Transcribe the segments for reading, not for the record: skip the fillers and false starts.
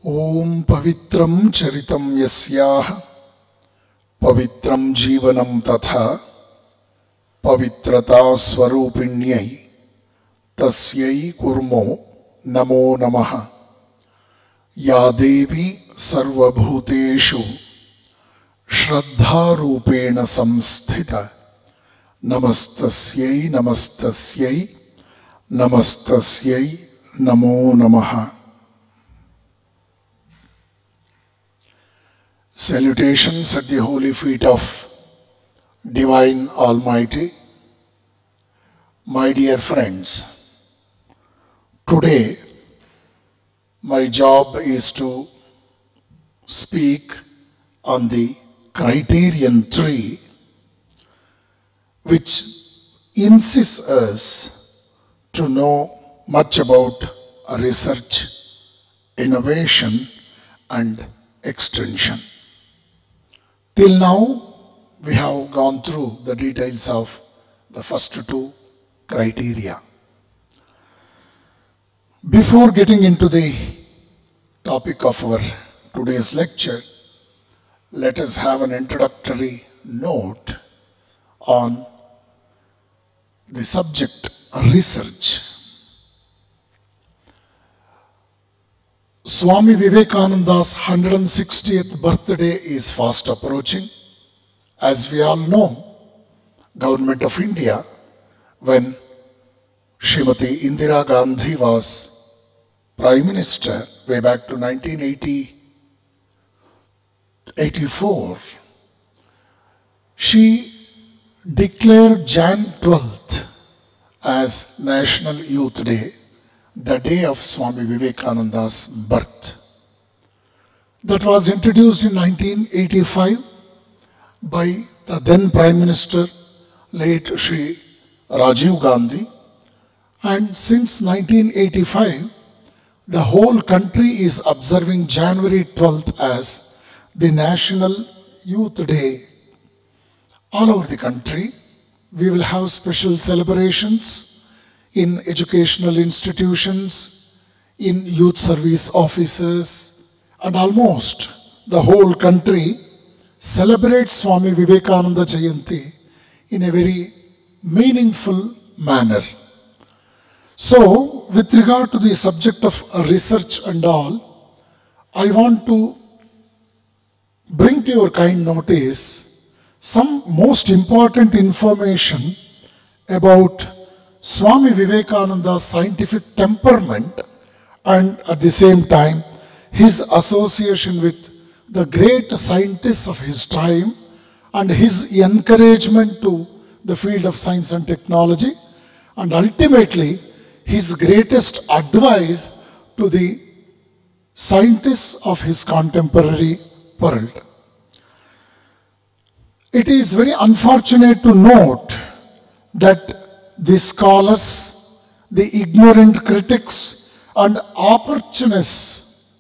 Om Pavitram Charitam Yasyah Pavitram Jeevanam Tatha Pavitrata Swarupinyai Tasyai Kurmo Namo Namaha Ya Devi Sarva Bhuteshu Shraddha Rupena Samsthita Namastasyai Namastasyai Namastasyai Namo Namaha. Salutations at the holy feet of Divine Almighty. My dear friends, today my job is to speak on the criterion tree which insists us to know much about research, innovation and extension. Till now, we have gone through the details of the first two criteria. Before getting into the topic of our today's lecture, let us have an introductory note on the subject research. Swami Vivekananda's 160th birthday is fast approaching. As we all know, Government of India, when Srimati Indira Gandhi was Prime Minister way back to 1984, she declared Jan 12th as National Youth Day, the day of Swami Vivekananda's birth. That was introduced in 1985 by the then Prime Minister, late Shri Rajiv Gandhi, and since 1985, the whole country is observing January 12th as the National Youth Day. All over the country, we will have special celebrations in educational institutions, in youth service offices, and almost the whole country celebrates Swami Vivekananda Jayanti in a very meaningful manner. So, with regard to the subject of research and all, I want to bring to your kind notice some most important information about Swami Vivekananda's scientific temperament and at the same time his association with the great scientists of his time and his encouragement to the field of science and technology, and ultimately his greatest advice to the scientists of his contemporary world. It is very unfortunate to note that the scholars, the ignorant critics and opportunists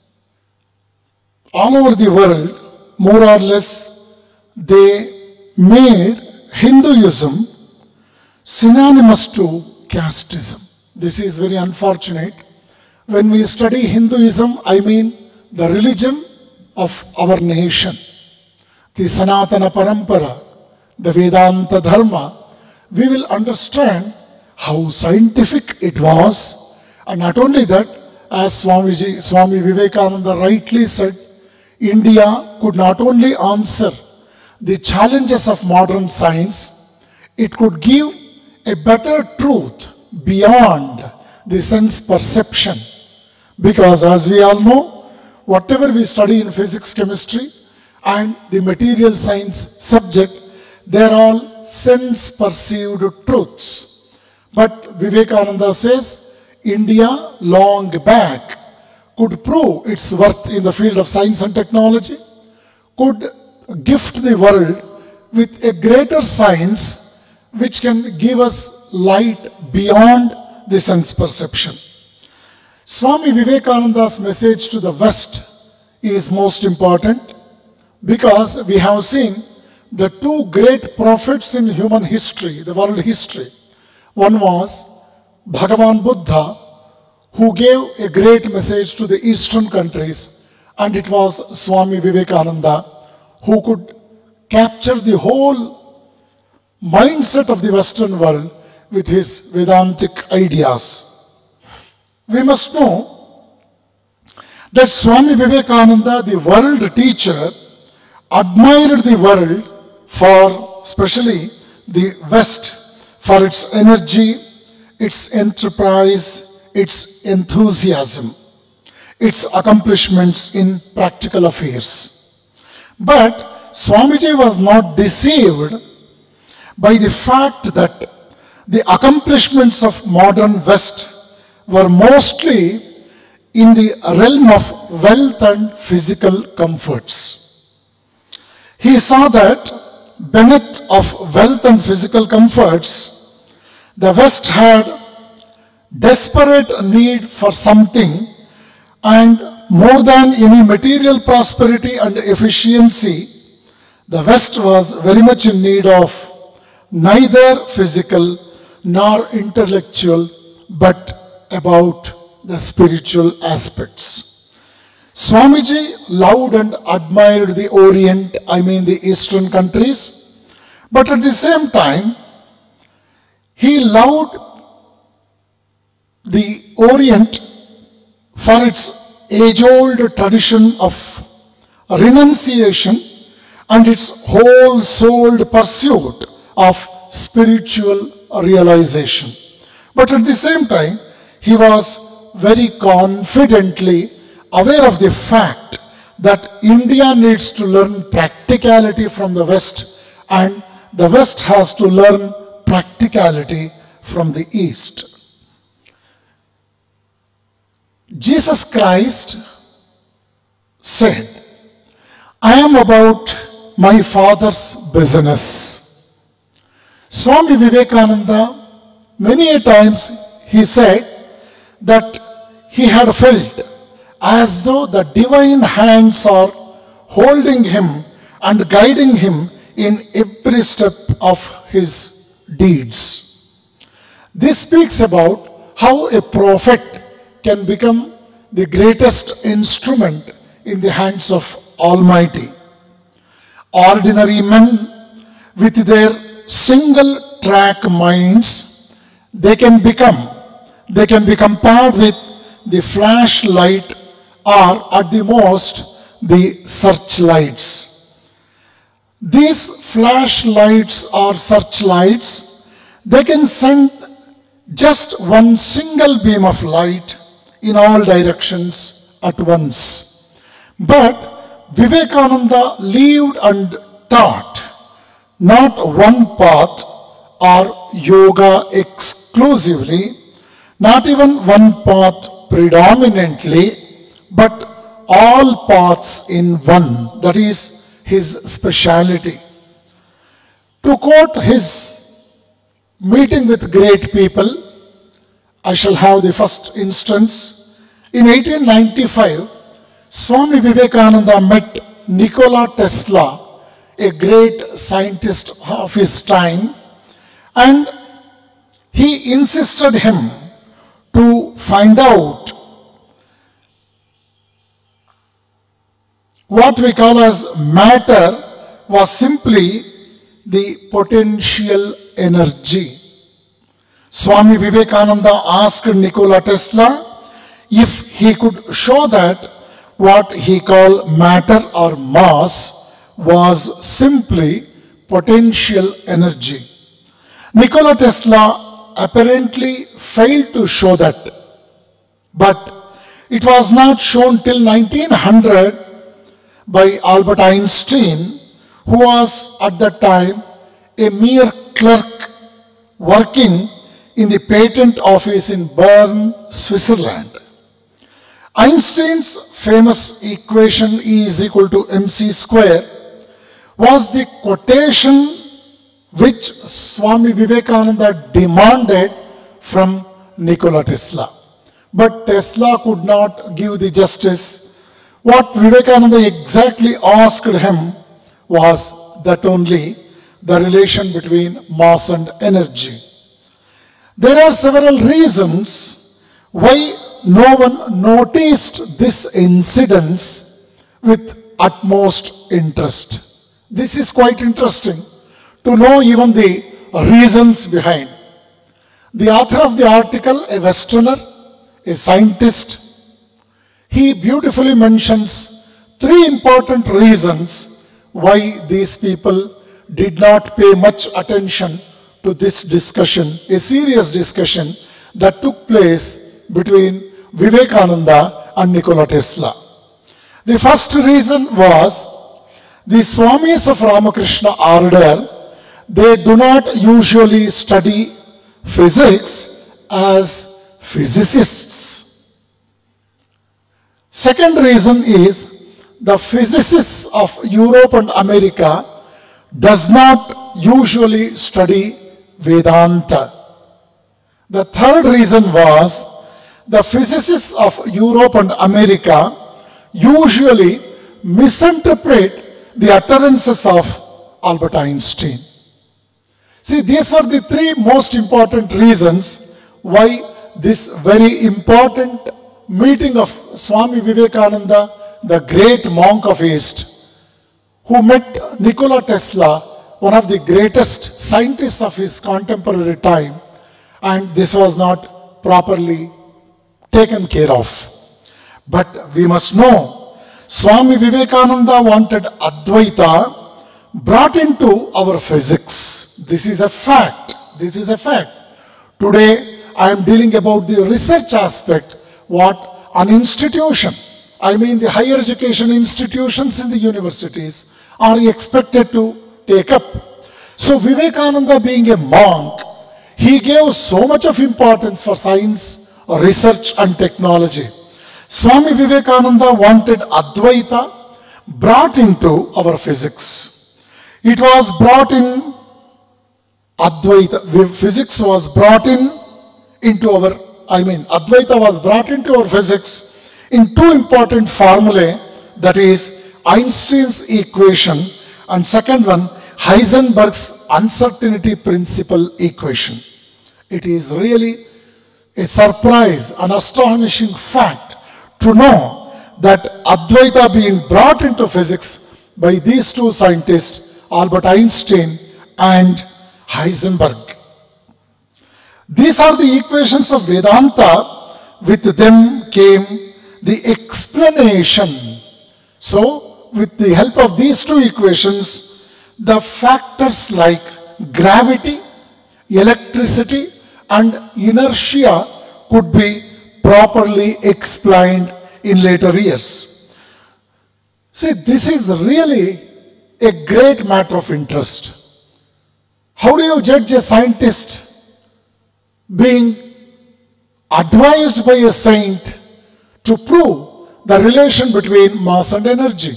all over the world, more or less, they made Hinduism synonymous to casteism. This is very unfortunate. When we study Hinduism, I mean the religion of our nation, the Sanatana Parampara, the Vedanta Dharma, we will understand how scientific it was, and not only that, as Swami Vivekananda rightly said, India could not only answer the challenges of modern science, it could give a better truth beyond the sense perception. Because as we all know, whatever we study in physics, chemistry and the material science subject, they are all sense-perceived truths. But Vivekananda says, India long back could prove its worth in the field of science and technology, could gift the world with a greater science which can give us light beyond the sense perception. Swami Vivekananda's message to the West is most important because we have seen the two great prophets in human history, the world history. One was Bhagavan Buddha, who gave a great message to the Eastern countries, And it was Swami Vivekananda who could capture the whole mindset of the Western world with his Vedantic ideas. We must know that Swami Vivekananda, the world teacher, admired the world for, especially the West, for its energy, its enterprise, its enthusiasm, its accomplishments in practical affairs. But Swamiji was not deceived by the fact that the accomplishments of modern West were mostly in the realm of wealth and physical comforts. He saw that beneath of wealth and physical comforts, the West had desperate need for something, and more than any material prosperity and efficiency, the West was very much in need of neither physical nor intellectual, but about the spiritual aspects. Swamiji loved and admired the Orient, the Eastern countries, but at the same time, he loved the Orient for its age-old tradition of renunciation and its whole-souled pursuit of spiritual realization. But at the same time, he was very confidently aware of the fact that India needs to learn practicality from the West, and the West has to learn practicality from the East. Jesus Christ said, "I am about my Father's business." Swami Vivekananda, many a times he said that he had felt as though the divine hands are holding him and guiding him in every step of his deeds. This speaks about how a prophet can become the greatest instrument in the hands of Almighty. Ordinary men with their single track minds, they can be compared with the flashlight or at the most the searchlights. These flashlights or searchlights, they can send just one single beam of light in all directions at once. But Vivekananda lived and taught not one path or yoga exclusively, not even one path predominantly, but all paths in one. That is his speciality. To quote his meeting with great people, I shall have the first instance. In 1895, Swami Vivekananda met Nikola Tesla, a great scientist of his time, and he insisted him to find out what we call as matter was simply the potential energy. Swami Vivekananda asked Nikola Tesla if he could show that what he called matter or mass was simply potential energy. Nikola Tesla apparently failed to show that, but it was not shown till 1900 by Albert Einstein, who was at that time a mere clerk working in the patent office in Bern, Switzerland. Einstein's famous equation E is equal to mc square was the quotation which Swami Vivekananda demanded from Nikola Tesla. But Tesla could not give the justice. What Vivekananda exactly asked him was that only the relation between mass and energy. There are several reasons why no one noticed this incidence with utmost interest. This is quite interesting to know even the reasons behind. The author of the article, a Westerner, a scientist, he beautifully mentions 3 important reasons why these people did not pay much attention to this discussion, a serious discussion that took place between Vivekananda and Nikola Tesla. The first reason was the Swamis of Ramakrishna order, they do not usually study physics as physicists. Second reason is the physicists of Europe and America does not usually study Vedanta. The third reason was the physicists of Europe and America usually misinterpret the utterances of Albert Einstein. See, these were the 3 most important reasons why this very important meeting of Swami Vivekananda, the great monk of East, who met Nikola Tesla, one of the greatest scientists of his contemporary time, and this was not properly taken care of. But we must know, Swami Vivekananda wanted Advaita brought into our physics. This is a fact. This is a fact. Today, I am dealing about the research aspect, what an institution, I mean the higher education institutions in the universities are expected to take up. So Vivekananda, being a monk, he gave so much of importance for science, research and technology. Swami Vivekananda wanted Advaita brought into our physics. It was brought in, Advaita, physics was brought into our, Advaita was brought into our physics in 2 important formulae, that is Einstein's equation and second one, Heisenberg's uncertainty principle equation. It is really a surprise, an astonishing fact to know that Advaita being brought into physics by these 2 scientists, Albert Einstein and Heisenberg. These are the equations of Vedanta. With them came the explanation. So, with the help of these 2 equations, the factors like gravity, electricity and inertia could be properly explained in later years. See, this is really a great matter of interest. How do you judge a scientist being advised by a saint to prove the relation between mass and energy?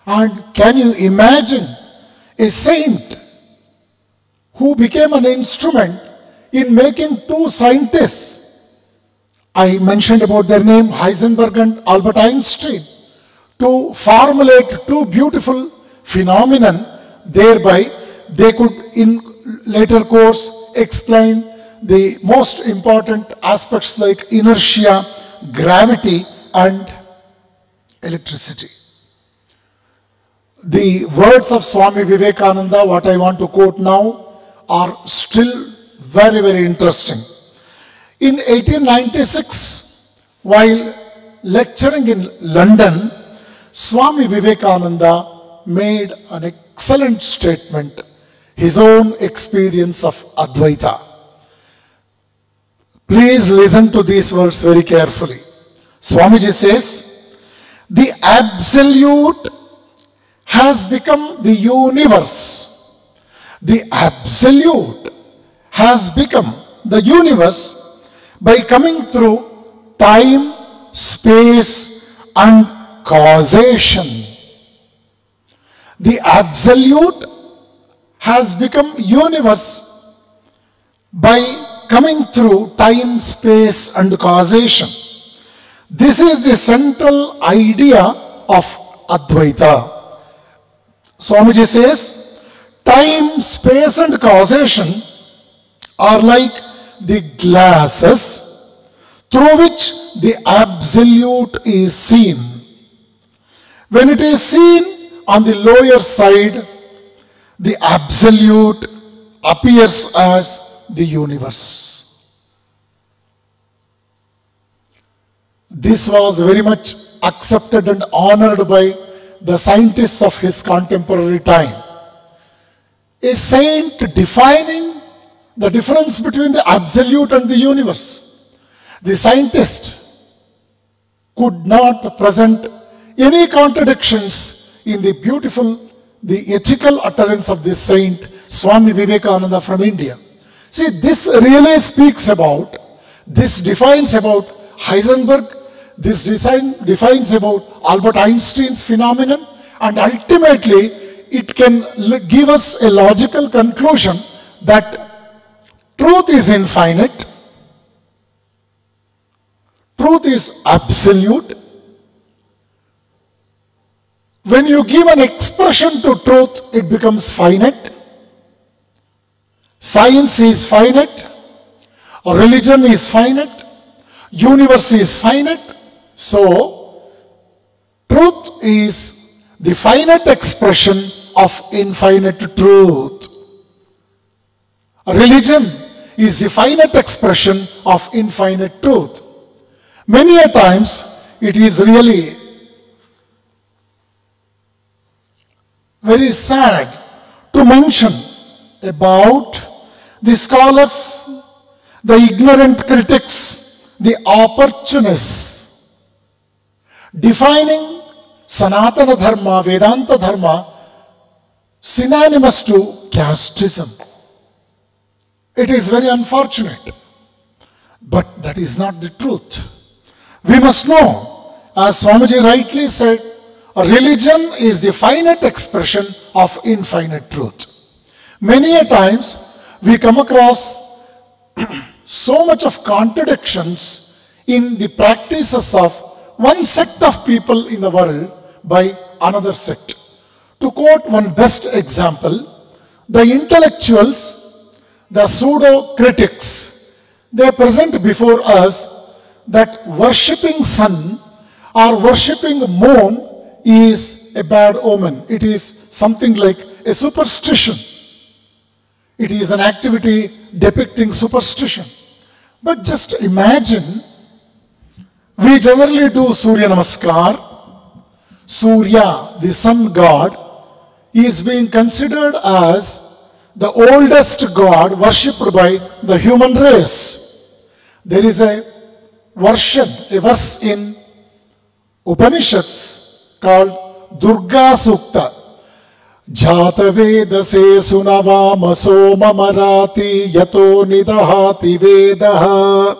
And can you imagine a saint who became an instrument in making 2 scientists? I mentioned about their name, Heisenberg and Albert Einstein, to formulate 2 beautiful phenomenon. Thereby they could in later course explain the most important aspects like inertia, gravity and electricity. The words of Swami Vivekananda, what I want to quote now, are still very, very interesting. In 1896, while lecturing in London, Swami Vivekananda made an excellent statement, his own experience of Advaita. Please listen to these words very carefully. Swamiji says, the absolute has become the universe. The absolute has become the universe by coming through time, space and causation. The absolute has become universe by coming through time, space and causation. This is the central idea of Advaita. Swamiji says, time, space and causation are like the glasses through which the absolute is seen. When it is seen on the lower side, the absolute appears as the universe. This was very much accepted and honored by the scientists of his contemporary time. A saint defining the difference between the absolute and the universe. The scientist could not present any contradictions in the beautiful, the ethical utterance of this saint, Swami Vivekananda from India. See, this really speaks about, this defines about Heisenberg, this defines about Albert Einstein's phenomenon, and ultimately it can give us a logical conclusion that truth is infinite, truth is absolute. When you give an expression to truth, it becomes finite. Science is finite, religion is finite, universe is finite. So, truth is the finite expression of infinite truth. Religion is the finite expression of infinite truth. Many a times, it is really very sad to mention about the scholars, the ignorant critics, the opportunists, defining Sanatana Dharma, Vedanta Dharma, synonymous to casteism. It is very unfortunate, but that is not the truth. We must know, as Swamiji rightly said, a religion is the finite expression of infinite truth. Many a times, we come across so much of contradictions in the practices of one sect of people in the world by another sect. To quote one best example, the intellectuals, the pseudo-critics, they present before us that worshipping sun or worshipping moon is a bad omen. It is something like a superstition. It is an activity depicting superstition. But just imagine, we generally do Surya Namaskar. Surya, the sun god, is being considered as the oldest god worshipped by the human race. There is a verse in Upanishads called Durga Sukta. Jata Vedase Sunava Maso Mamarati Yato Nidahati Vedaha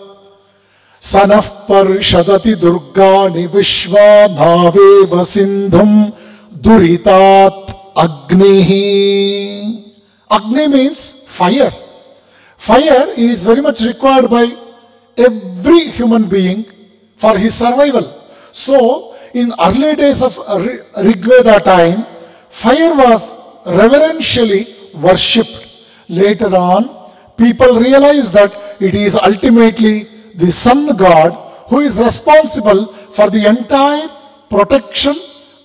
Sanaf Parshadati Durgani Vishwa Naveva Sindhum Duritat Agnihi. Agni means fire. Fire is very much required by every human being for his survival. So, in early days of Rigveda time, fire was reverentially worshipped. Later on, people realized that it is ultimately the sun god who is responsible for the entire protection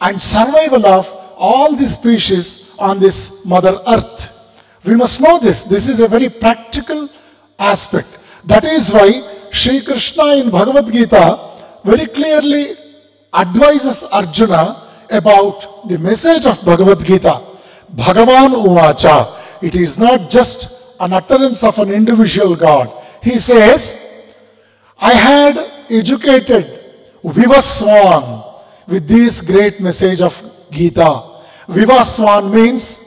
and survival of all the species on this Mother Earth. We must know this. This is a very practical aspect. That is why Sri Krishna in Bhagavad Gita very clearly advises Arjuna about the message of Bhagavad Gita. Bhagavan Uvacha. It is not just an utterance of an individual God. He says, I had educated Vivaswan with this great message of Gita. Vivaswan means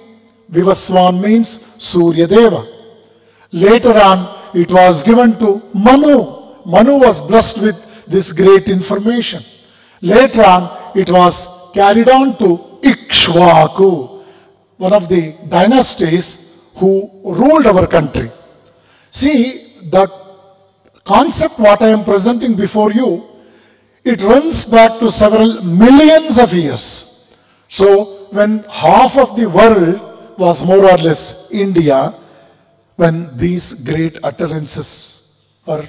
Surya Deva. Later on, it was given to Manu. Manu was blessed with this great information. Later on, it was carried on to Ikshvaku, one of the dynasties who ruled our country. See, the concept what I am presenting before you, it runs back to several millions of years. So, when half of the world was more or less India, when these great utterances were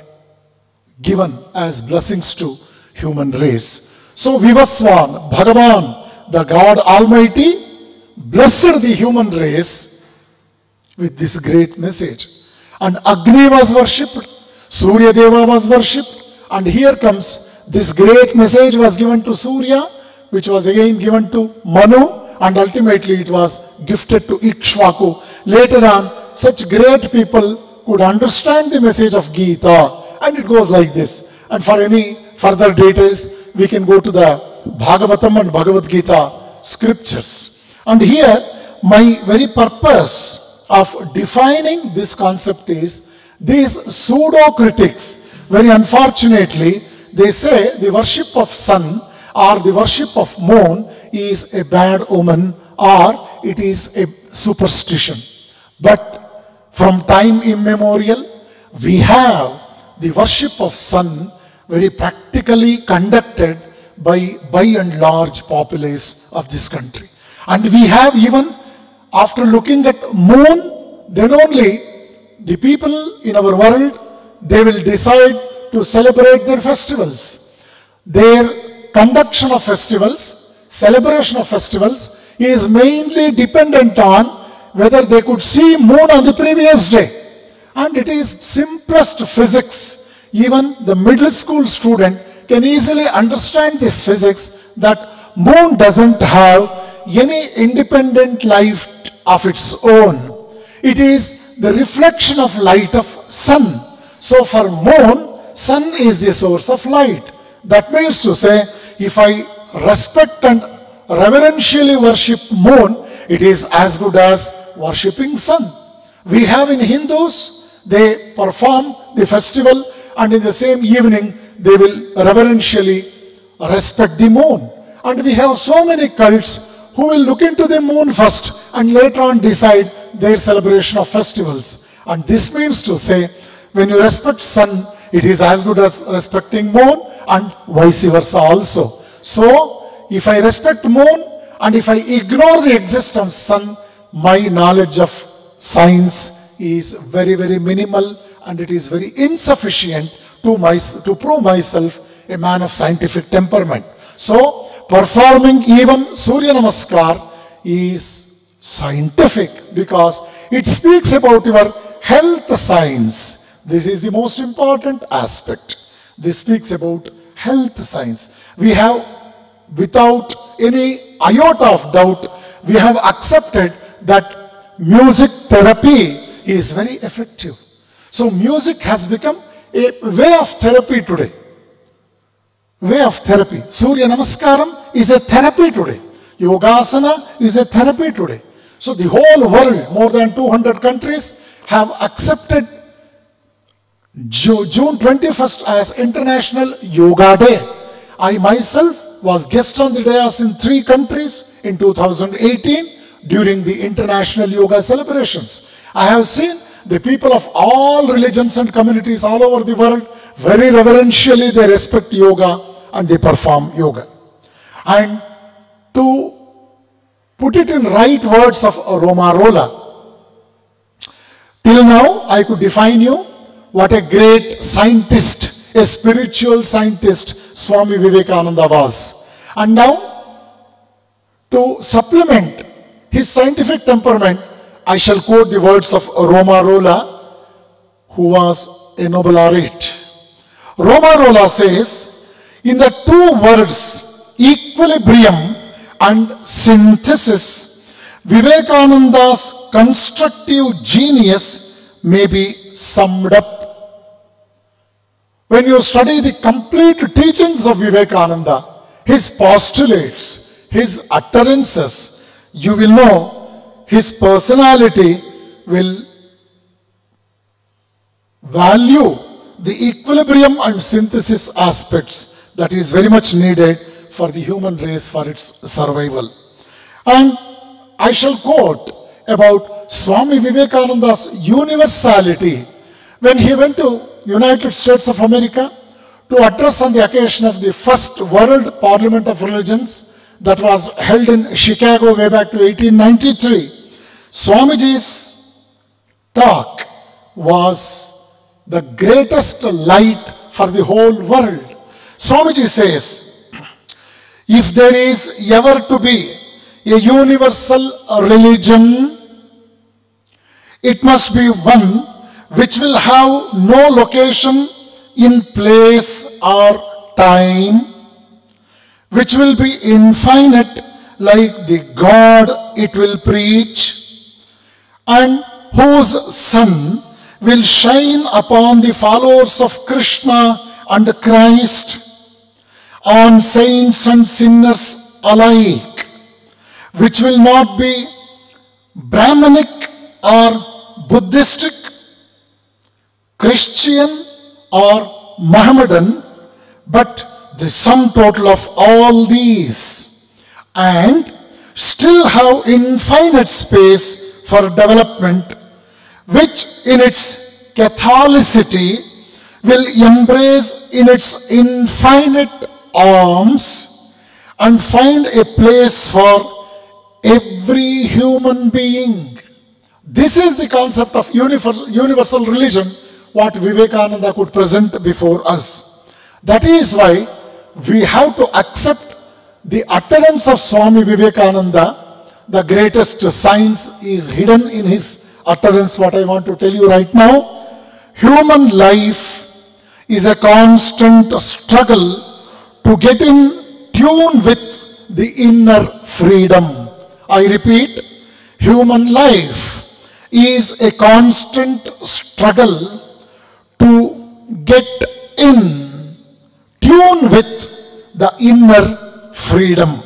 given as blessings to human race. So Vivaswan, Bhagavan, the God Almighty blessed the human race with this great message. And Agni was worshipped, Surya Deva was worshipped, and here comes this great message was given to Surya, which was again given to Manu, and ultimately it was gifted to Ikshvaku. Later on, such great people could understand the message of Gita, and it goes like this. And for any further details, we can go to the Bhagavatam and Bhagavad Gita scriptures. And here, my very purpose of defining this concept is, these pseudo-critics, very unfortunately, they say the worship of sun or the worship of moon is a bad omen or it is a superstition. But from time immemorial, we have the worship of sun very practically conducted by and large populace of this country. And we have even, after looking at moon, then only the people in our world, they will decide to celebrate their festivals. Their conduction of festivals, celebration of festivals is mainly dependent on whether they could see moon on the previous day. And it is simplest physics. Even the middle school student can easily understand this physics, that moon doesn't have any independent life of its own. It is the reflection of light of sun. So for moon, sun is the source of light. That means to say, if I respect and reverentially worship moon, it is as good as worshipping sun. We have in Hindus, they perform the festival and in the same evening they will reverentially respect the moon. And we have so many cults who will look into the moon first and later on decide their celebration of festivals. And this means to say, when you respect sun, it is as good as respecting moon, and vice versa also. So, if I respect moon and if I ignore the existence of sun, my knowledge of science is very, very minimal, and it is very insufficient to prove myself a man of scientific temperament. So, performing even Surya Namaskar is scientific because it speaks about your health science. This is the most important aspect. This speaks about health science. We have, without any iota of doubt, we have accepted that music therapy is very effective. So music has become a way of therapy today. Way of therapy. Surya Namaskaram is a therapy today. Yogasana is a therapy today. So the whole world, more than 200 countries, have accepted June 21st as International Yoga Day. I myself was guest on the dais in 3 countries in 2018 during the International Yoga celebrations. I have seen the people of all religions and communities all over the world, very reverentially they respect yoga and they perform yoga. And to put it in right words of Romarola, till now I could define you what a great scientist, a spiritual scientist Swami Vivekananda was. And now, to supplement his scientific temperament, I shall quote the words of Romarola, who was a Nobel laureate. Romarola says, in the 2 words, equilibrium and synthesis, Vivekananda's constructive genius may be summed up. When you study the complete teachings of Vivekananda, his postulates, his utterances, you will know his personality will value the equilibrium and synthesis aspects that is very much needed for the human race for its survival. And I shall quote about Swami Vivekananda's universality when he went to United States of America to address on the occasion of the first World Parliament of Religions that was held in Chicago way back to 1893. Swamiji's talk was the greatest light for the whole world. Swamiji says, If there is ever to be a universal religion, it must be one which will have no location in place or time, which will be infinite like the God it will preach, and whose sun will shine upon the followers of Krishna and Christ, on saints and sinners alike, which will not be Brahmanic or Buddhistic, Christian or Mohammedan, but the sum total of all these, and still have infinite space for development, which in its Catholicity will embrace in its infinite arms and find a place for every human being. This is the concept of universal religion, what Vivekananda could present before us. That is why we have to accept the utterance of Swami Vivekananda. The greatest science is hidden in his utterance, what I want to tell you right now. Human life is a constant struggle to get in tune with the inner freedom. I repeat, human life is a constant struggle to get in tune with the inner freedom.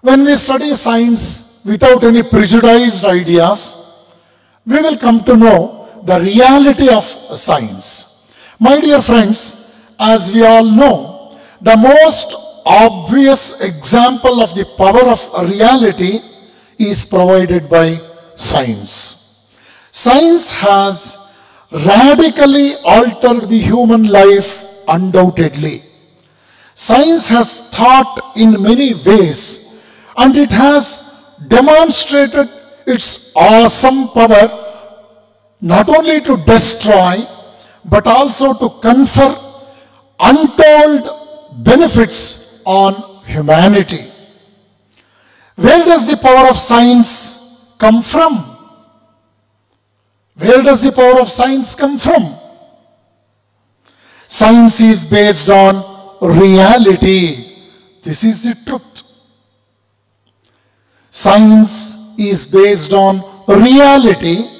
When we study science without any prejudiced ideas, we will come to know the reality of science. My dear friends, as we all know, the most obvious example of the power of reality is provided by science. Science has radically altered the human life, undoubtedly. Science has thought in many ways, and it has demonstrated its awesome power not only to destroy, but also to confer untold benefits on humanity. Where does the power of science come from? Where does the power of science come from? Science is based on reality. This is the truth. Science is based on reality,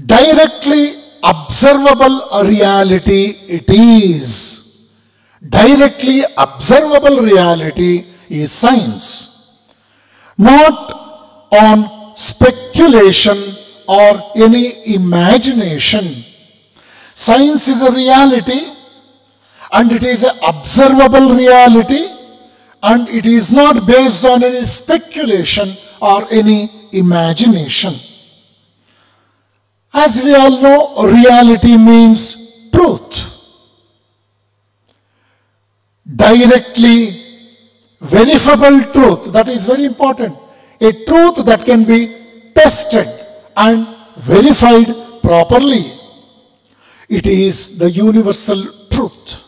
directly observable reality it is. Directly observable reality is science. Not on speculation or any imagination. Science is a reality, and it is an observable reality, and it is not based on any speculation or any imagination. As we all know, reality means truth. Directly verifiable truth, that is very important. A truth that can be tested and verified properly. It is the universal truth,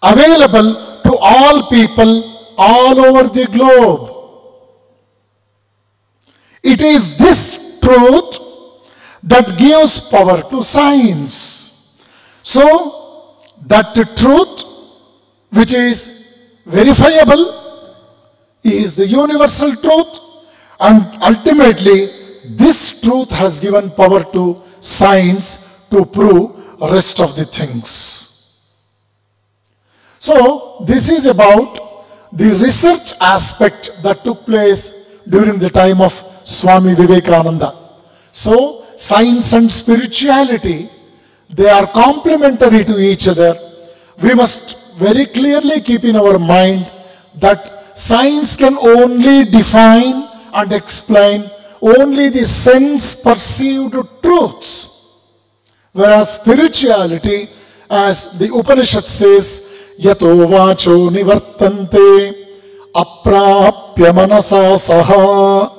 available to all people all over the globe. It is this truth that gives power to science. So, that truth which is verifiable is the universal truth, and ultimately this truth has given power to science to prove the rest of the things. So, this is about the research aspect that took place during the time of Swami Vivekananda. So, science and spirituality, they are complementary to each other. We must very clearly keep in our mind that science can only define and explain only the sense-perceived truths, whereas spirituality, as the Upanishad says, yato vacho nivartante aprapya manasa saha.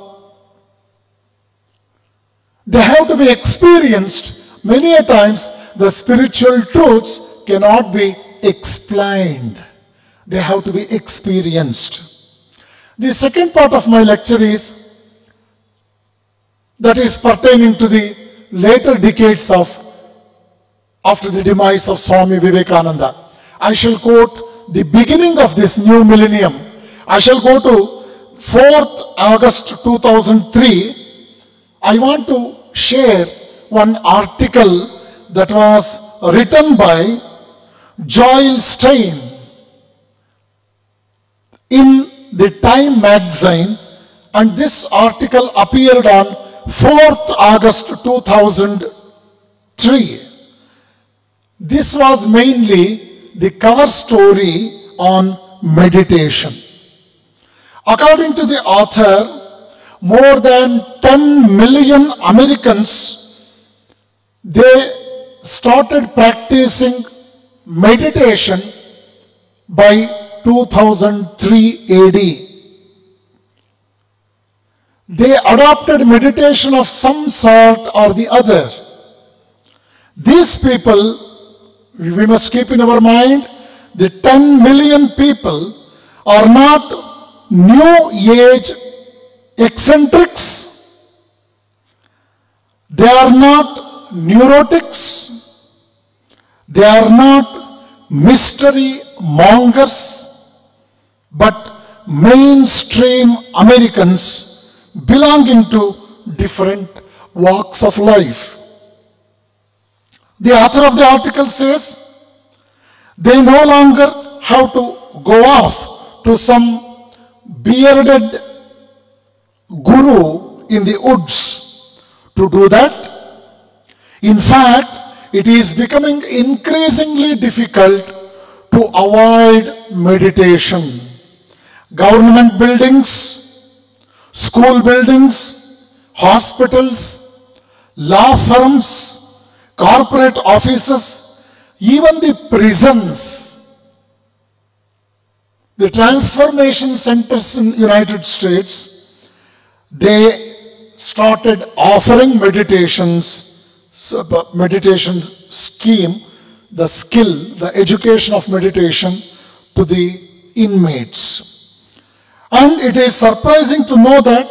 They have to be experienced many a times the spiritual truths cannot be explained. They have to be experienced. The second part of my lecture is pertaining to the later decades after the demise of Swami Vivekananda. I shall quote the beginning of this new millennium. I shall go to 4th August 2003. I want to share one article that was written by Joel Stein in the Time magazine, and this article appeared on 4th August 2003. This was mainly the cover story on meditation. According to the author, more than 10 million Americans, they started practicing meditation by 2003 AD. They adopted meditation of some sort or the other. These people, we must keep in our mind, the 10 million people are not new age eccentrics. They are not neurotics. They are not mystery mongers, but mainstream Americans belonging to different walks of life. The author of the article says they no longer have to go off to some bearded guru in the woods to do that. In fact, it is becoming increasingly difficult to avoid meditation. Government buildings, school buildings, hospitals, law firms, corporate offices, even the prisons, the transformation centers in the United States, they started offering meditations, meditation scheme, the skill, the education of meditation to the inmates. And it is surprising to know that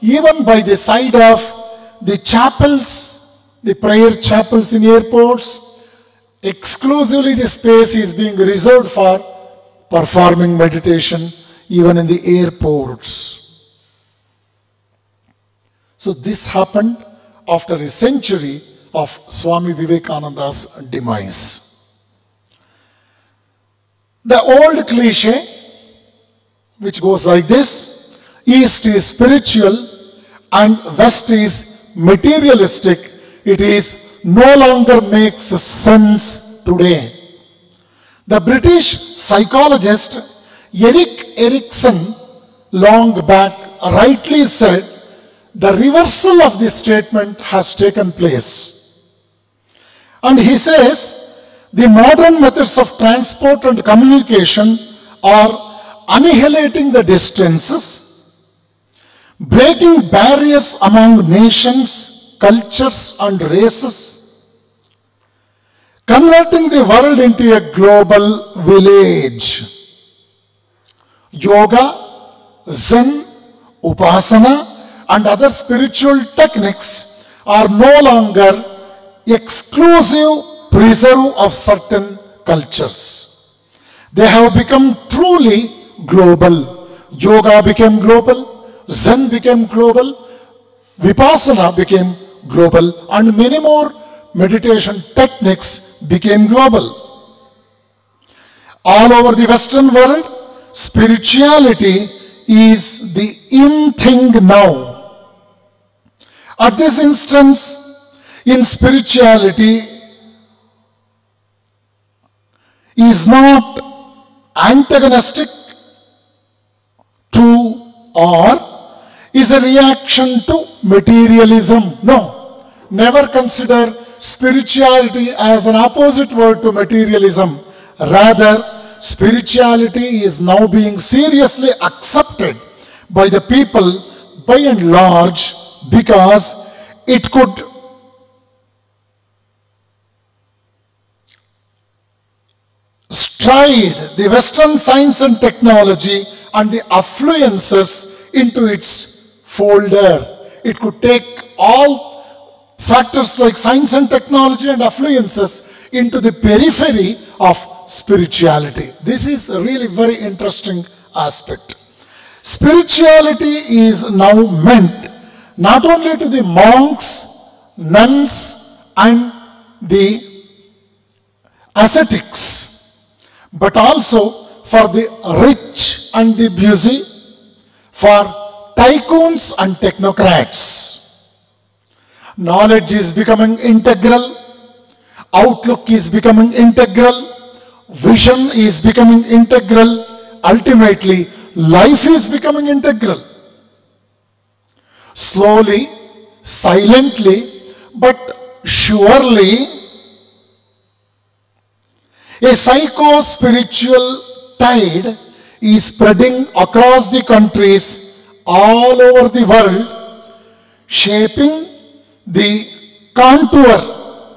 even by the side of the chapels, the prayer chapels in airports, exclusively the space is being reserved for performing meditation even in the airports. So this happened after a century of Swami Vivekananda's demise. The old cliche, which goes like this: East is spiritual and West is materialistic, it is no longer makes sense today. The British psychologist Erik Erikson long back rightly said the reversal of this statement has taken place. And he says the modern methods of transport and communication are annihilating the distances, breaking barriers among nations, cultures and races, converting the world into a global village. Yoga, Zen, Upasana and other spiritual techniques are no longer exclusive preserve of certain cultures. They have become truly global. Yoga became global, Zen became global, Vipassana became global, and many more meditation techniques became global. All over the Western world, spirituality is the in thing now. At this instance, in spirituality is not antagonistic to or is a reaction to materialism. No, never consider spirituality as an opposite word to materialism. Rather, spirituality is now being seriously accepted by the people by and large because it could stride the Western science and technology and the affluences into its folder. It could take all factors like science and technology and affluences into the periphery of spirituality. This is a really very interesting aspect. Spirituality is now meant not only to the monks, nuns, and the ascetics, but also for the rich and the busy, for tycoons and technocrats. Knowledge is becoming integral, outlook is becoming integral, vision is becoming integral, ultimately life is becoming integral. Slowly, silently, but surely, a psycho-spiritual tide is spreading across the countries all over the world, shaping the contour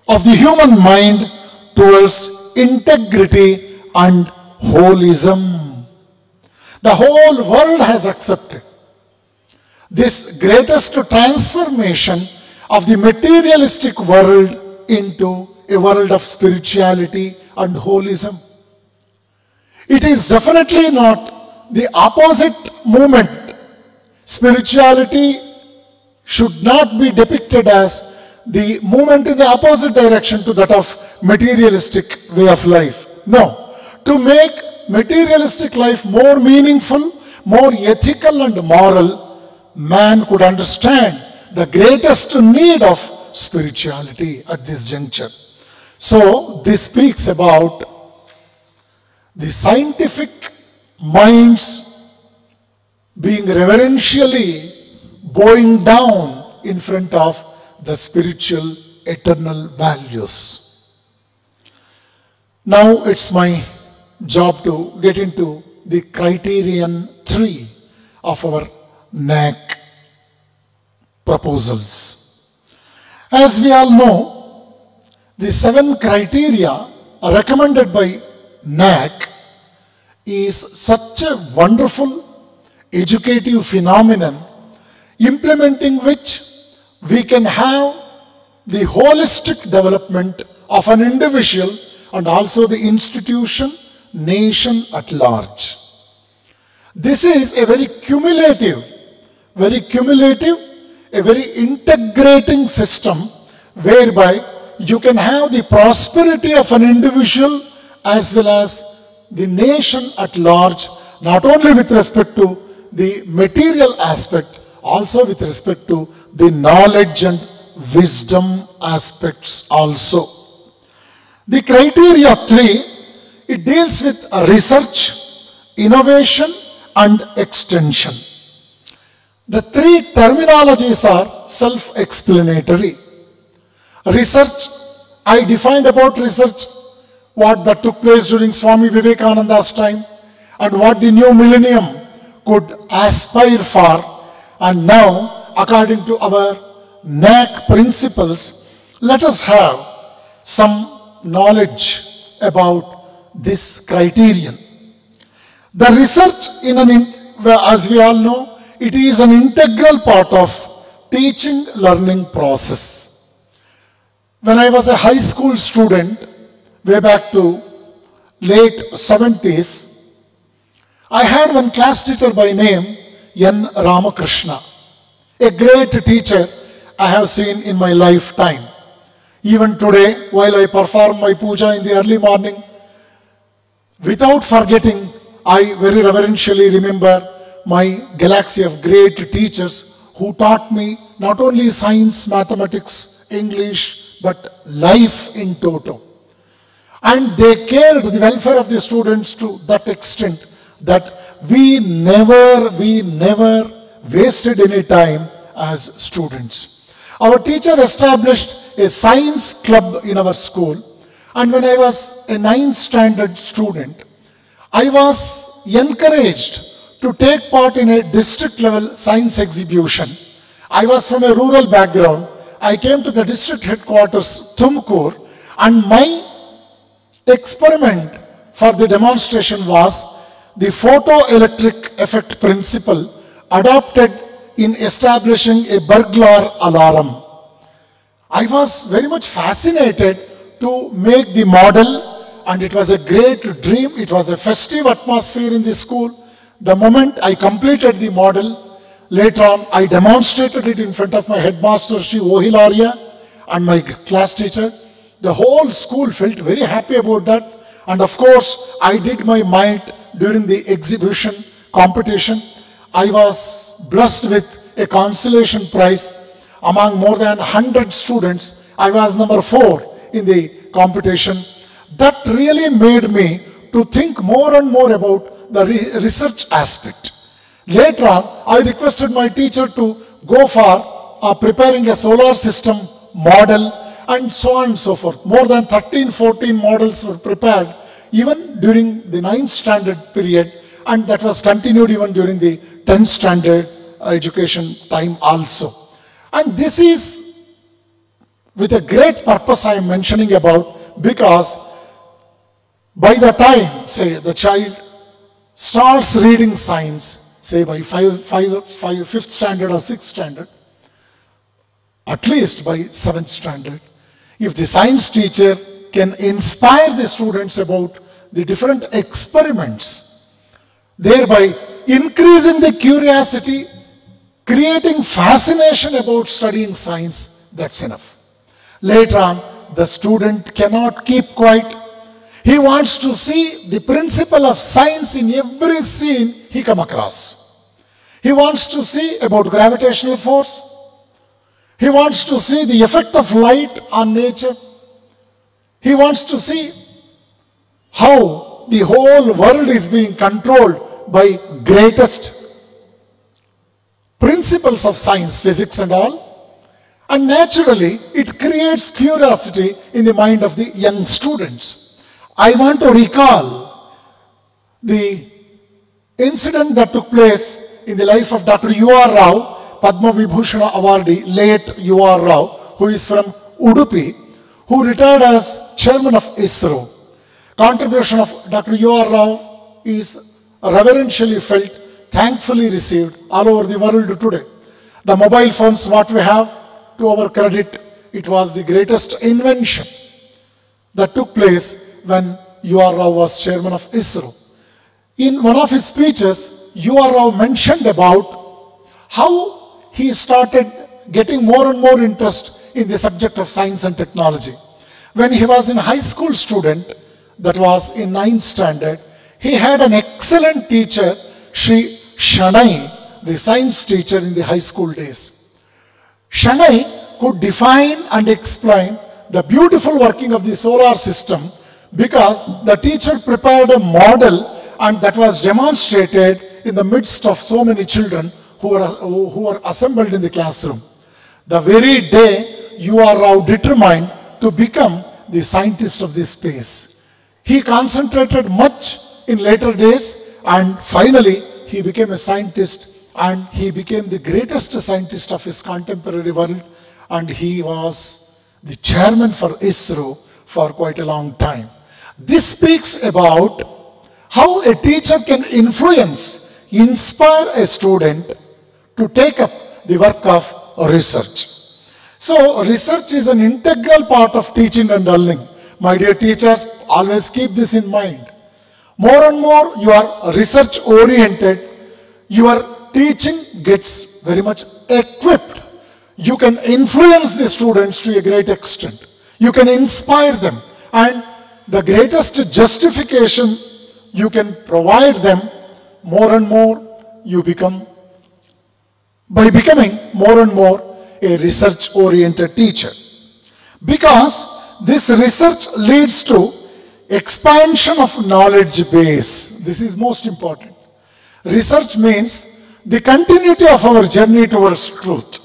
of the human mind towards integrity and holism. The whole world has accepted this greatest transformation of the materialistic world into a world of spirituality and holism. It is definitely not the opposite movement. Spirituality should not be depicted as the movement in the opposite direction to that of materialistic way of life. No. To make materialistic life more meaningful, more ethical and moral, man could understand the greatest need of spirituality at this juncture. So, this speaks about the scientific minds being reverentially bowing down in front of the spiritual eternal values. Now, it's my job to get into the criterion 3 of our NAAC proposals. As we all know, the 7 criteria recommended by NAAC is such a wonderful educative phenomenon, implementing which we can have the holistic development of an individual and also the institution, nation at large. This is a very cumulative, a very integrating system whereby you can have the prosperity of an individual as well as the nation at large, not only with respect to the material aspect, also with respect to the knowledge and wisdom aspects also. The criteria 3, it deals with research, innovation and extension. The 3 terminologies are self-explanatory. Research, I defined about research what that took place during Swami Vivekananda's time and what the new millennium could aspire for. And now, according to our NAAC principles, let us have some knowledge about this criterion. The research, as we all know, it is an integral part of teaching learning process. When I was a high school student, way back to late 70s, I had one class teacher by name N. Ramakrishna, a great teacher I have seen in my lifetime. Even today, while I perform my puja in the early morning, without forgetting, I very reverentially remember my galaxy of great teachers who taught me not only science, mathematics, English, but life in toto. And they cared the welfare of the students to that extent that we never wasted any time as students. Our teacher established a science club in our school, and when I was a 9th standard student, I was encouraged to take part in a district level science exhibition. I was from a rural background. I came to the district headquarters, Tumakuru, and my experiment for the demonstration was the photoelectric effect principle adopted in establishing a burglar alarm. I was very much fascinated to make the model, and it was a great dream. It was a festive atmosphere in the school. The moment I completed the model, later on I demonstrated it in front of my headmaster, Shri Ohilaria, and my class teacher. The whole school felt very happy about that. And of course, I did my might during the exhibition competition. I was blessed with a consolation prize. Among more than 100 students, I was number 4 in the competition. That really made me to think more and more about the research aspect. Later on, I requested my teacher to go for preparing a solar system model and so on and so forth. More than 13-14 models were prepared even during the 9th standard period, and that was continued even during the 10th standard education time also. And this is with a great purpose I am mentioning about, because by the time, say, the child starts reading science, say by 5th standard or 6th standard, at least by 7th standard, if the science teacher can inspire the students about the different experiments, thereby increasing the curiosity, creating fascination about studying science, that's enough. Later on, the student cannot keep quiet. He wants to see the principle of science in every scene he comes across. He wants to see about gravitational force. He wants to see the effect of light on nature. He wants to see how the whole world is being controlled by greatest principles of science, physics and all. And naturally, it creates curiosity in the mind of the young students. I want to recall the incident that took place in the life of Dr. U.R. Rao, Padma Vibhushana awardee, late U.R. Rao, who is from Udupi, who retired as chairman of ISRO. Contribution of Dr. U.R. Rao is reverentially felt, thankfully received all over the world today. The mobile phones what we have, to our credit, it was the greatest invention that took place when U.R. Rao was chairman of ISRO. In one of his speeches, U.R. Rao mentioned about how he started getting more and more interest in the subject of science and technology. When he was in high school student, that was in 9th standard, he had an excellent teacher, Shri Shanai, the science teacher in the high school days. Shanai could define and explain the beautiful working of the solar system, because the teacher prepared a model and that was demonstrated in the midst of so many children who were assembled in the classroom. The very day U.R. Rao determined to become the scientist of this space. He concentrated much in later days, and finally he became a scientist, and he became the greatest scientist of his contemporary world, and he was the chairman for ISRO for quite a long time. This speaks about how a teacher can influence, inspire a student to take up the work of research. So research is an integral part of teaching and learning. My dear teachers, always keep this in mind. More and more you are research oriented, your teaching gets very much equipped. You can influence the students to a great extent. You can inspire them, and the greatest justification you can provide them, more and more you become, by becoming more and more a research oriented teacher. Because this research leads to expansion of knowledge base. This is most important. Research means the continuity of our journey towards truth.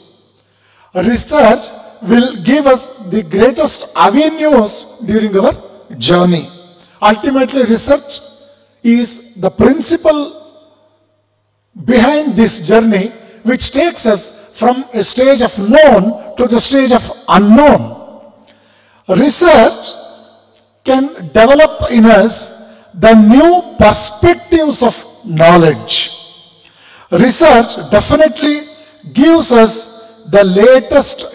Research will give us the greatest avenues during our journey. Ultimately, research is the principle behind this journey, which takes us from a stage of known to the stage of unknown. Research can develop in us the new perspectives of knowledge. Research definitely gives us the latest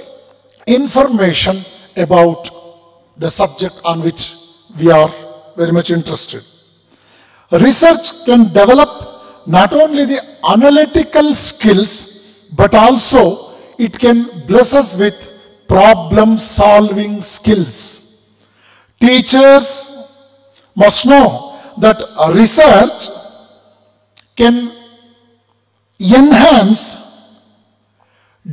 information about the subject on which we are very much interested. Research can develop not only the analytical skills, but also it can bless us with problem-solving skills. Teachers must know that research can enhance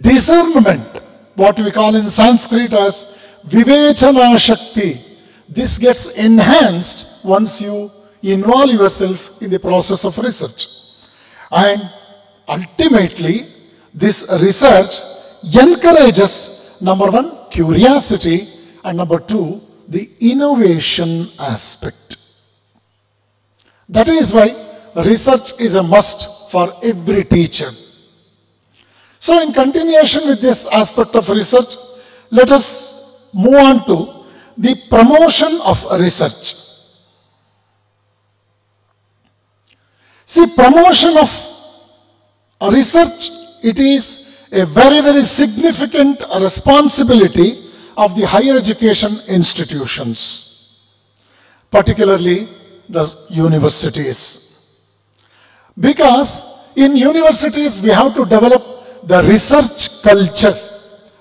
discernment, what we call in Sanskrit as Vivekana Shakti. This gets enhanced once you involve yourself in the process of research. And ultimately, this research encourages, number one, curiosity, and number two, the innovation aspect. That is why research is a must for every teacher. So in continuation with this aspect of research, let us move on to the promotion of research. See, promotion of research, it is a very, very significant responsibility of the higher education institutions, particularly the universities. Because in universities we have to develop the research culture.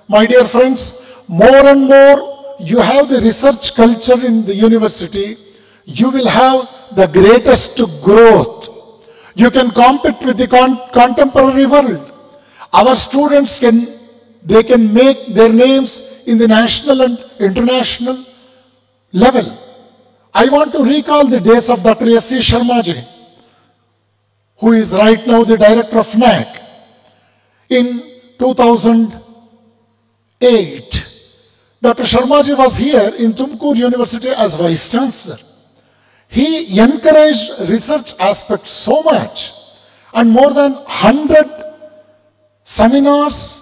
My dear friends, more and more you have the research culture in the university, you will have the greatest growth. You can compete with the contemporary world. Our students can make their names in the national and international level. I want to recall the days of Dr. S.C. Sharmaji, who is right now the director of NAAC. In 2008, Dr. Sharmaji was here in Tumakuru University as Vice Chancellor. He encouraged research aspects so much, and more than 100 seminars,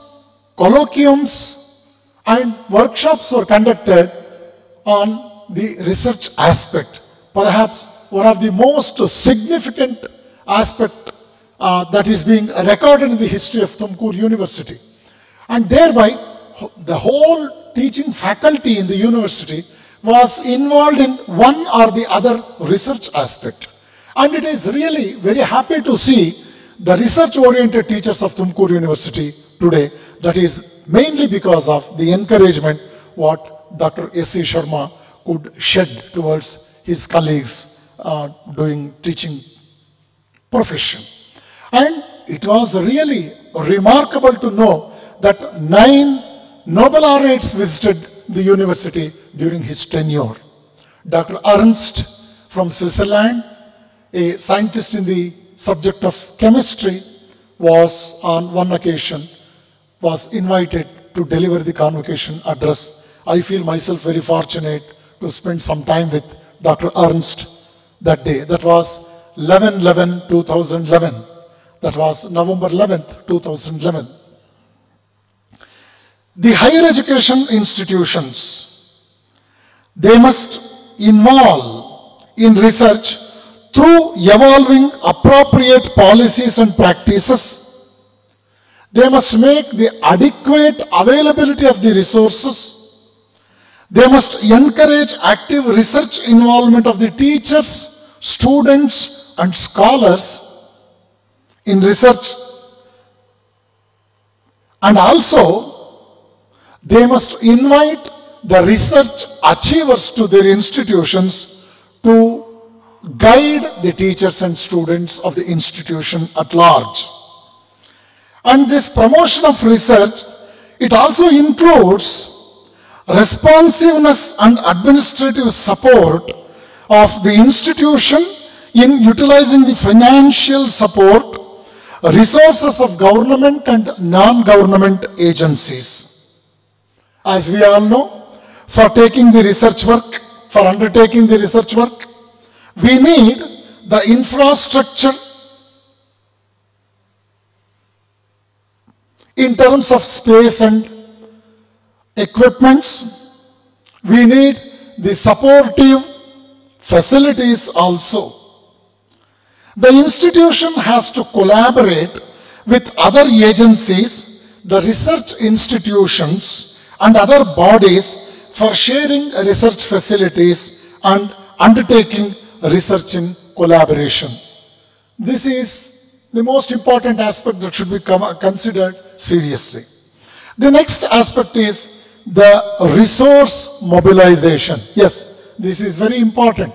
colloquiums, and workshops were conducted on the research aspect. Perhaps one of the most significant aspect that is being recorded in the history of Tumakuru University. And thereby, the whole teaching faculty in the university was involved in one or the other research aspect. And it is really very happy to see the research-oriented teachers of Tumakuru University today. That is mainly because of the encouragement what Dr. S.C. Sharma could shed towards his colleagues doing teaching profession. And it was really remarkable to know that 9 Nobel laureates visited the university during his tenure. Dr. Ernst from Switzerland, a scientist in the subject of chemistry, was on one occasion was invited to deliver the convocation address. I feel myself very fortunate to spend some time with Dr. Ernst that day. That was 11/11/2011. That was November 11th, 2011. The higher education institutions, they must involve in research through evolving appropriate policies and practices. They must make the adequate availability of the resources. They must encourage active research involvement of the teachers, students, and scholars in research. And also, they must invite the research achievers to their institutions to guide the teachers and students of the institution at large. And this promotion of research, it also includes responsiveness and administrative support of the institution in utilizing the financial support, resources of government and non-government agencies. As we all know, for taking the research work, for undertaking the research work, we need the infrastructure in terms of space and equipments. We need the supportive facilities also. The institution has to collaborate with other agencies, the research institutions and other bodies for sharing research facilities and undertaking research in collaboration. This is the most important aspect that should be considered seriously. The next aspect is the resource mobilization. Yes, this is very important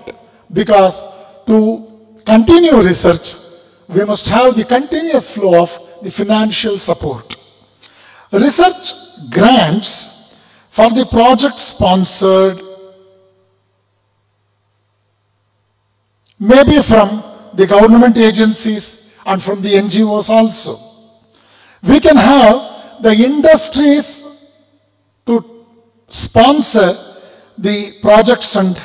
because to continue research, we must have the continuous flow of the financial support. Research grants for the project sponsored may be from the government agencies and from the NGOs also. We can have the industries to sponsor the projects and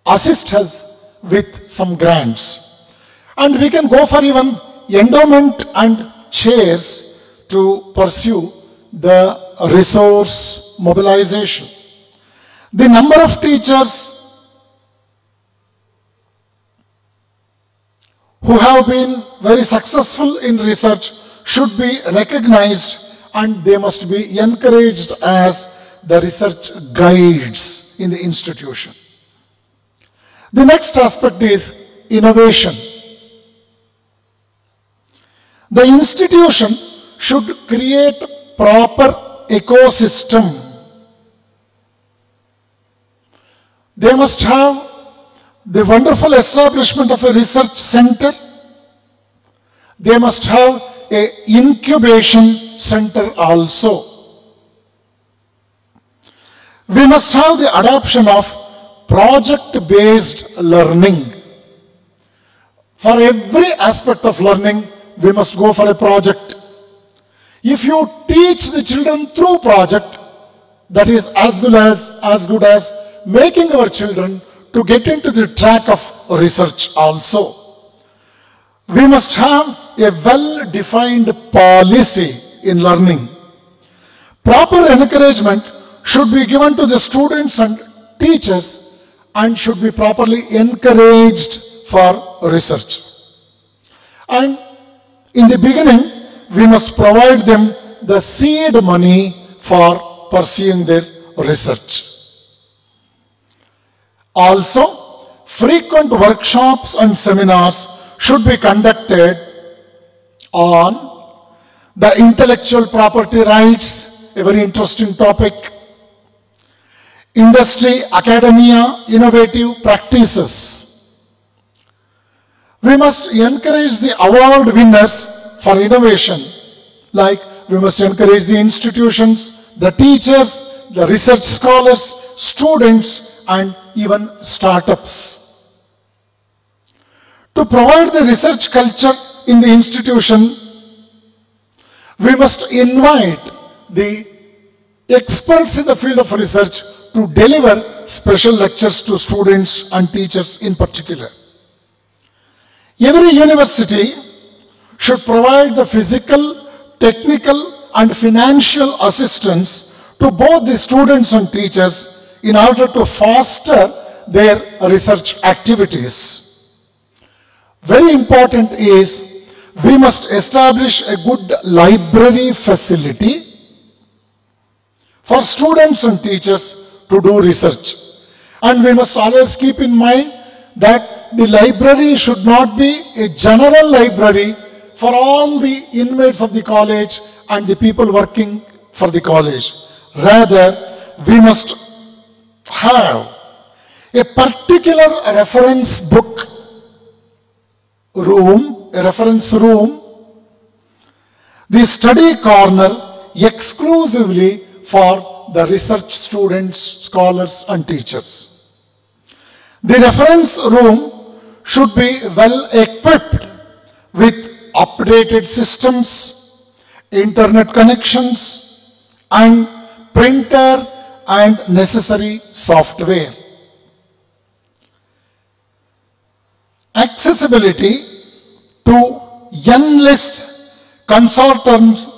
assist us with some grants. And we can go for even endowment and chairs to pursue the resource mobilization. The number of teachers who have been very successful in research should be recognized, and they must be encouraged as the research guides in the institution. The next aspect is innovation. The institution should create proper ecosystem. They must have the wonderful establishment of a research center. They must have an incubation center also. We must have the adoption of project-based learning. For every aspect of learning, we must go for a project. If you teach the children through project, that is as good as making our children to get into the track of research also. We must have a well-defined policy in learning. Proper encouragement should be given to the students and teachers and should be properly encouraged for research. And in the beginning, we must provide them the seed money for pursuing their research. Also, frequent workshops and seminars should be conducted on the intellectual property rights, a very interesting topic, industry, academia, innovative practices. We must encourage the award winners for innovation, like we must encourage the institutions, the teachers, the research scholars, students, and even startups. To provide the research culture in the institution, we must invite the experts in the field of research to deliver special lectures to students and teachers in particular. Every university should provide the physical, technical, and financial assistance to both the students and teachers in order to foster their research activities. Very important is we must establish a good library facility for students and teachers to do research. And we must always keep in mind that the library should not be a general library for all the inmates of the college and the people working for the college. Rather, we must have a particular reference book room, a reference room, the study corner exclusively for the research students, scholars, and teachers. The reference room should be well equipped with updated systems, internet connections, and printer and necessary software. Accessibility to N-list consortiums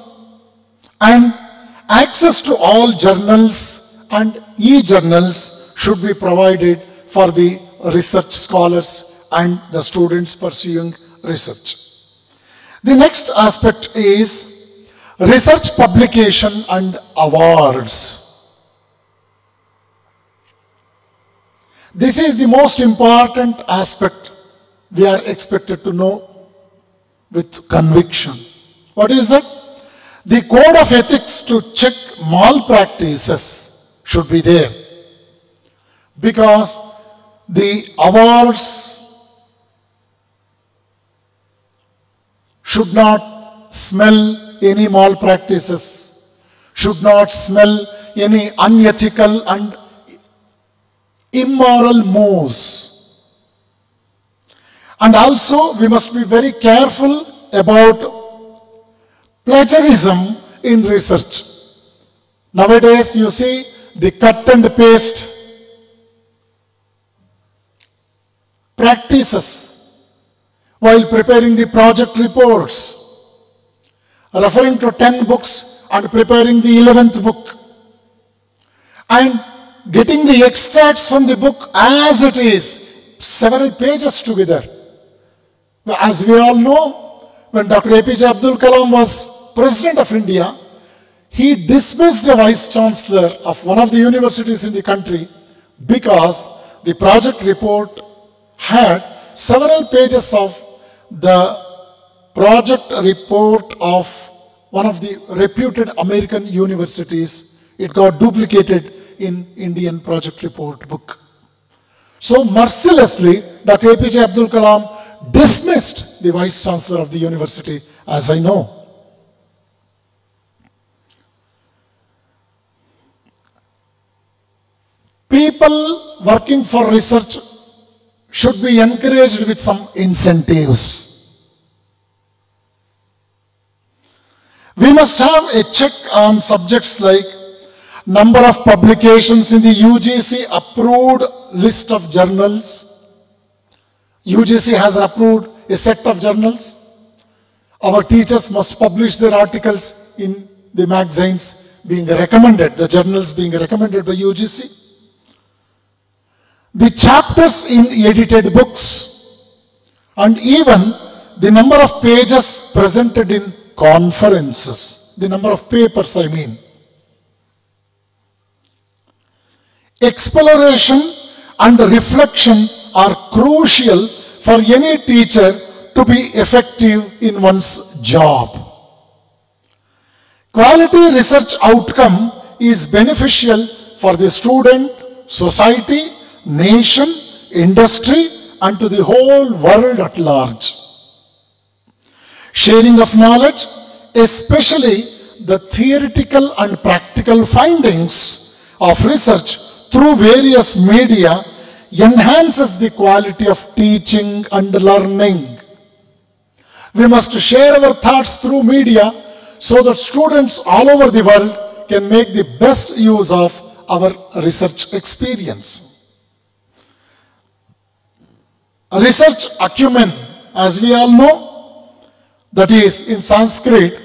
and access to all journals and e-journals should be provided for the research scholars and the students pursuing research. The next aspect is research publication and awards. This is the most important aspect we are expected to know with conviction. What is it? The code of ethics to check malpractices should be there, because the awards should not smell any malpractices, should not smell any unethical and immoral moves. And also we must be very careful about plagiarism in research. Nowadays you see the cut and paste practices while preparing the project reports, referring to 10 books and preparing the 11th book, and getting the extracts from the book as it is, several pages together. As we all know, when Dr. APJ Abdul Kalam was President of India, he dismissed a Vice Chancellor of one of the universities in the country because the project report had several pages of the project report of one of the reputed American universities. It got duplicated in Indian project report book. So mercilessly, Dr. APJ Abdul Kalam dismissed the Vice Chancellor of the university, as I know. People working for research should be encouraged with some incentives. We must have a check on subjects like number of publications in the UGC approved list of journals. UGC has approved a set of journals. Our teachers must publish their articles in the magazines being recommended, the journals being recommended by UGC. The chapters in edited books, and even the number of pages presented in conferences, the number of papers I mean. Exploration and reflection are crucial for any teacher to be effective in one's job. Quality research outcome is beneficial for the student, society, nation, industry, and to the whole world at large. Sharing of knowledge, especially the theoretical and practical findings of research through various media, enhances the quality of teaching and learning. We must share our thoughts through media so that students all over the world can make the best use of our research experience. Research acumen, as we all know, that is in Sanskrit,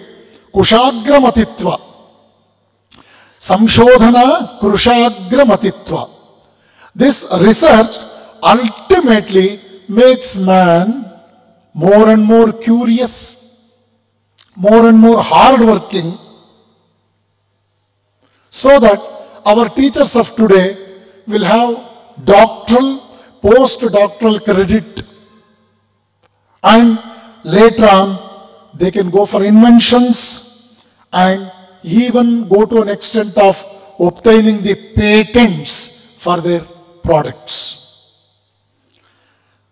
kushagramatitva. Samshodhana kushagramatitva. This research ultimately makes man more and more curious, more and more hardworking, so that our teachers of today will have doctoral, postdoctoral credit, and later on they can go for inventions and even go to an extent of obtaining the patents for their products.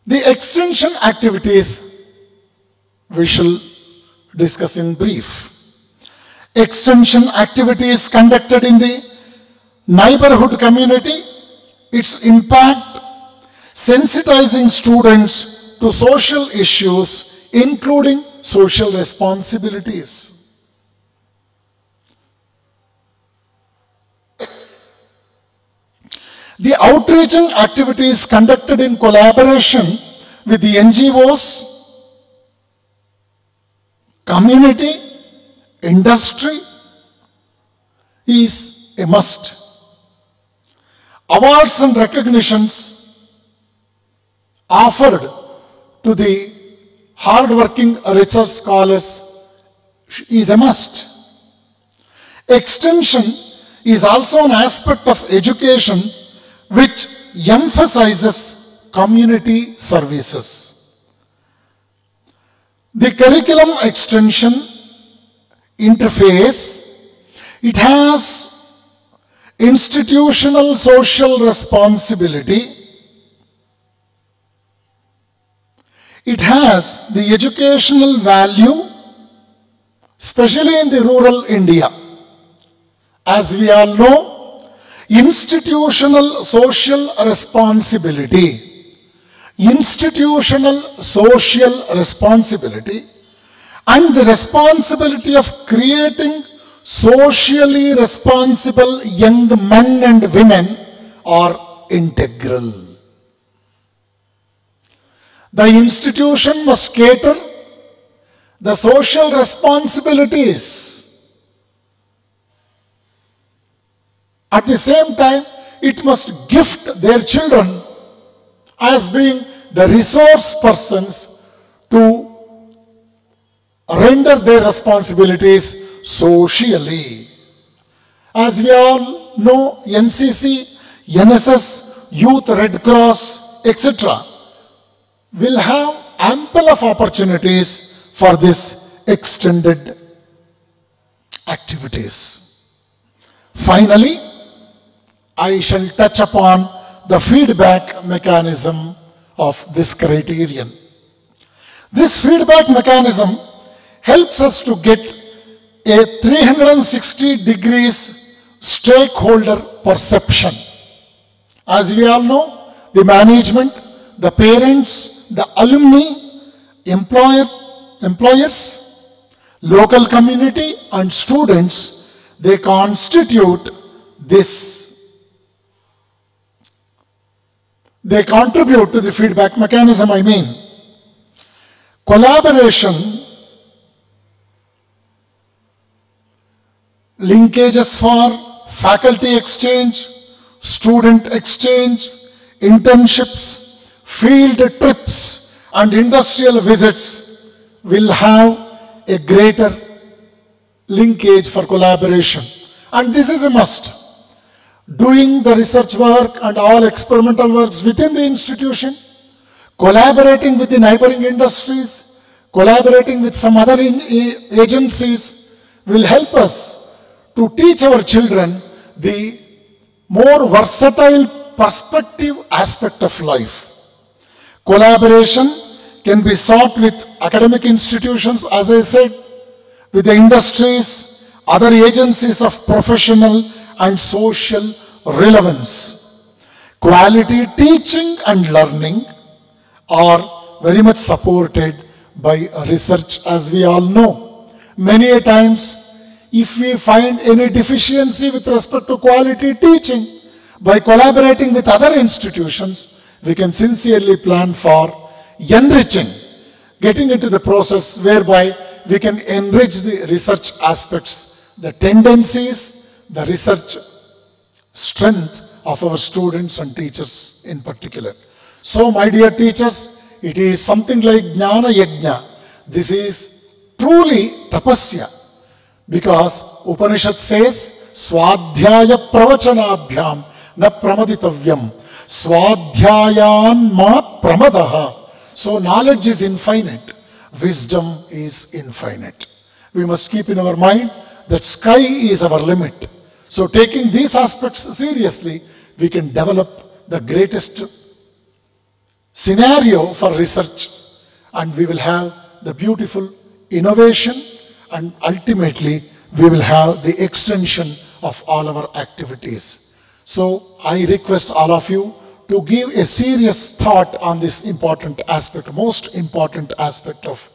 The extension activities we shall discuss in brief. Extension activities conducted in the neighborhood community, its impact, sensitizing students to social issues, including social responsibilities. The outreaching activities conducted in collaboration with the NGOs, community, industry is a must. Awards and recognitions offered to the hard-working research scholars is a must. Extension is also an aspect of education which emphasizes community services. The curriculum extension interface, it has institutional social responsibility. It has the educational value, especially in the rural India. As we all know, institutional social responsibility and the responsibility of creating socially responsible young men and women are integral. The institution must cater the social responsibilities. At the same time, it must gift their children as being the resource persons to render their responsibilities socially. As we all know, NCC, NSS, Youth Red Cross, etc. will have ample of opportunities for this extended activities. Finally, I shall touch upon the feedback mechanism of this criterion. This feedback mechanism helps us to get a 360 degrees stakeholder perception. As we all know, the management, the parents, the alumni, employers, local community and students, they constitute this. They contribute to the feedback mechanism, Collaboration, linkages for faculty exchange, student exchange, internships, field trips and industrial visits will have a greater linkage for collaboration. And this is a must. Doing the research work and all experimental works within the institution, collaborating with the neighboring industries, collaborating with some other agencies will help us to teach our children the more versatile perspective aspect of life. Collaboration can be sought with academic institutions, as I said, with the industries, other agencies of professional and social relevance. Quality teaching and learning are very much supported by research, as we all know. Many a times, if we find any deficiency with respect to quality teaching, by collaborating with other institutions, we can sincerely plan for enriching, getting into the process whereby we can enrich the research aspects, the tendencies, the research strength of our students and teachers in particular. So, my dear teachers, it is something like Jnana Yajna. This is truly tapasya, because Upanishad says, Swadhyaya pravachanabhyam na pramaditavyam. Swadhyayan ma pramadaha. So, knowledge is infinite. Wisdom is infinite. We must keep in our mind that sky is our limit. So taking these aspects seriously, we can develop the greatest scenario for research, and we will have the beautiful innovation, and ultimately we will have the extension of all our activities. So I request all of you to give a serious thought on this important aspect, most important aspect of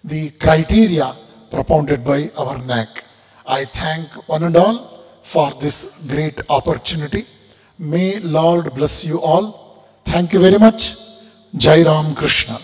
the criteria propounded by our NAAC. I thank one and all for this great opportunity. May Lord bless you all. Thank you very much. Jai Ram Krishna.